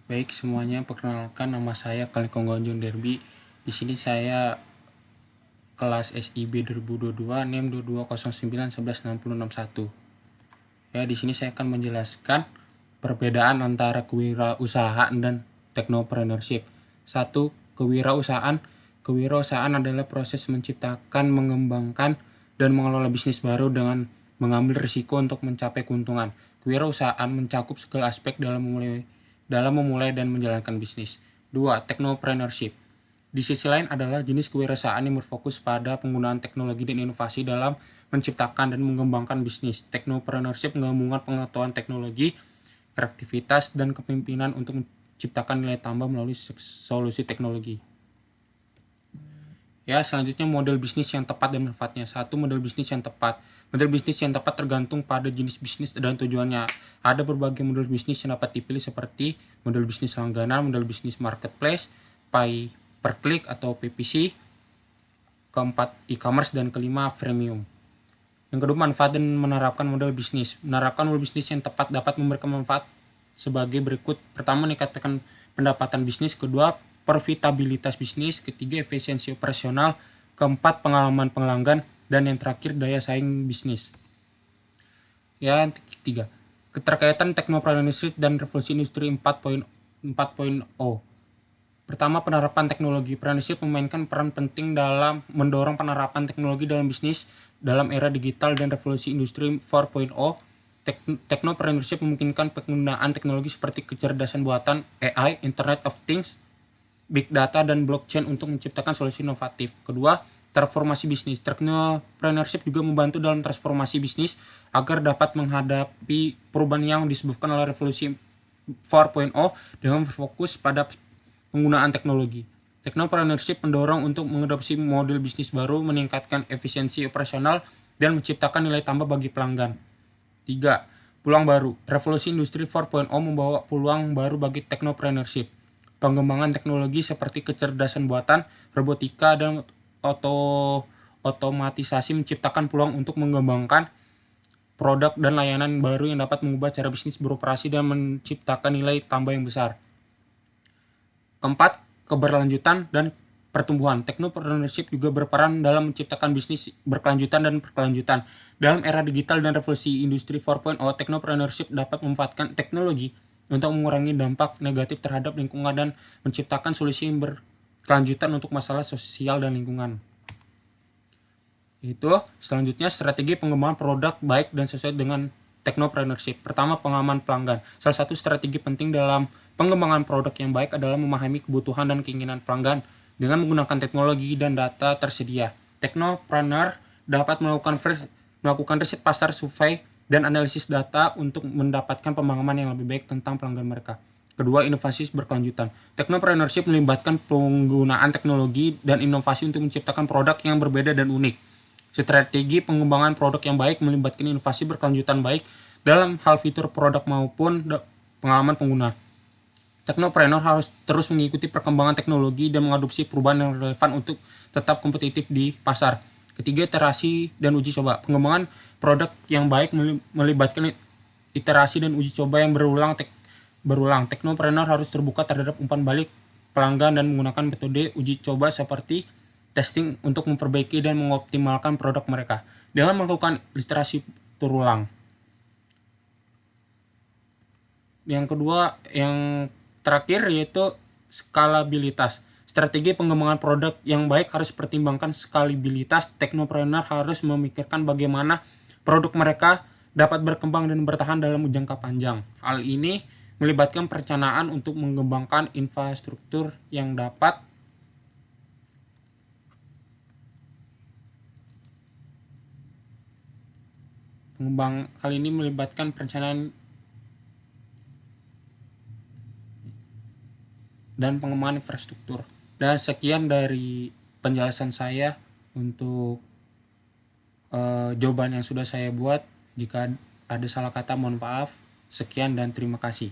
Baik semuanya, perkenalkan nama saya Kalikong Gonjong Derby. Di sini saya kelas SIB 2022, NIM 2209116061. Ya, di sini saya akan menjelaskan perbedaan antara kewirausahaan dan technopreneurship. Satu, kewirausahaan. Kewirausahaan adalah proses menciptakan, mengembangkan, dan mengelola bisnis baru dengan mengambil risiko untuk mencapai keuntungan. Kewirausahaan mencakup segala aspek dalam memulai dan menjalankan bisnis. Dua, technopreneurship. Di sisi lain adalah jenis kewirausahaan yang berfokus pada penggunaan teknologi dan inovasi dalam menciptakan dan mengembangkan bisnis. Technopreneurship menggabungkan pengetahuan teknologi, kreativitas, dan kepemimpinan untuk menciptakan nilai tambah melalui solusi teknologi. Ya, selanjutnya model bisnis yang tepat dan manfaatnya. Satu, model bisnis yang tepat. Model bisnis yang tepat tergantung pada jenis bisnis dan tujuannya. Ada berbagai model bisnis yang dapat dipilih seperti model bisnis langganan, model bisnis marketplace, pay per click atau PPC, keempat e-commerce, dan kelima freemium. Yang kedua, manfaat dan menerapkan model bisnis. Menerapkan model bisnis yang tepat dapat memberikan manfaat sebagai berikut. Pertama, meningkatkan pendapatan bisnis. Kedua, profitabilitas bisnis. Ketiga, efisiensi operasional. Keempat, pengalaman pelanggan. Dan yang terakhir, daya saing bisnis. Ya, ketiga, keterkaitan teknopreneurship dan revolusi industri 4.0. Pertama, penerapan teknologi. Preneurship memainkan peran penting dalam mendorong penerapan teknologi dalam bisnis dalam era digital dan revolusi industri 4.0. Technopreneurship memungkinkan penggunaan teknologi seperti kecerdasan buatan, AI, Internet of Things, Big Data, dan blockchain untuk menciptakan solusi inovatif. Kedua, transformasi bisnis. Technopreneurship juga membantu dalam transformasi bisnis agar dapat menghadapi perubahan yang disebabkan oleh revolusi 4.0 dengan berfokus pada penggunaan teknologi. Technopreneurship mendorong untuk mengadopsi model bisnis baru, meningkatkan efisiensi operasional, dan menciptakan nilai tambah bagi pelanggan. 3. Peluang baru. Revolusi industri 4.0 membawa peluang baru bagi technopreneurship. Pengembangan teknologi seperti kecerdasan buatan, robotika, dan otomatisasi menciptakan peluang untuk mengembangkan produk dan layanan baru yang dapat mengubah cara bisnis beroperasi dan menciptakan nilai tambah yang besar. Keempat, keberlanjutan dan pertumbuhan. Technopreneurship juga berperan dalam menciptakan bisnis berkelanjutan dan berkelanjutan. Dalam era digital dan revolusi industri 4.0, technopreneurship dapat memanfaatkan teknologi untuk mengurangi dampak negatif terhadap lingkungan dan menciptakan solusi yang berkelanjutan untuk masalah sosial dan lingkungan. Itu selanjutnya strategi pengembangan produk baik dan sesuai dengan technopreneurship. Pertama, pengalaman pelanggan. Salah satu strategi penting dalam pengembangan produk yang baik adalah memahami kebutuhan dan keinginan pelanggan dengan menggunakan teknologi dan data tersedia. Technopreneur dapat melakukan riset pasar, survei, dan analisis data untuk mendapatkan pemahaman yang lebih baik tentang pelanggan mereka. Kedua, inovasi berkelanjutan. Technopreneurship melibatkan penggunaan teknologi dan inovasi untuk menciptakan produk yang berbeda dan unik. Strategi pengembangan produk yang baik melibatkan inovasi berkelanjutan baik dalam hal fitur produk maupun pengalaman pengguna. Technopreneur harus terus mengikuti perkembangan teknologi dan mengadopsi perubahan yang relevan untuk tetap kompetitif di pasar. Ketiga, iterasi dan uji coba. Pengembangan produk yang baik melibatkan iterasi dan uji coba yang berulang. Technopreneur harus terbuka terhadap umpan balik pelanggan dan menggunakan metode uji coba seperti testing untuk memperbaiki dan mengoptimalkan produk mereka dengan melakukan iterasi berulang. Yang kedua, yang terakhir yaitu skalabilitas. Strategi pengembangan produk yang baik harus pertimbangkan skalabilitas. Technopreneur harus memikirkan bagaimana produk mereka dapat berkembang dan bertahan dalam jangka panjang. Hal ini melibatkan perencanaan untuk mengembangkan infrastruktur yang dapat hal ini melibatkan perencanaan dan pengembangan infrastruktur. Dan sekian dari penjelasan saya untuk jawaban yang sudah saya buat. Jika ada salah kata, mohon maaf. Sekian dan terima kasih.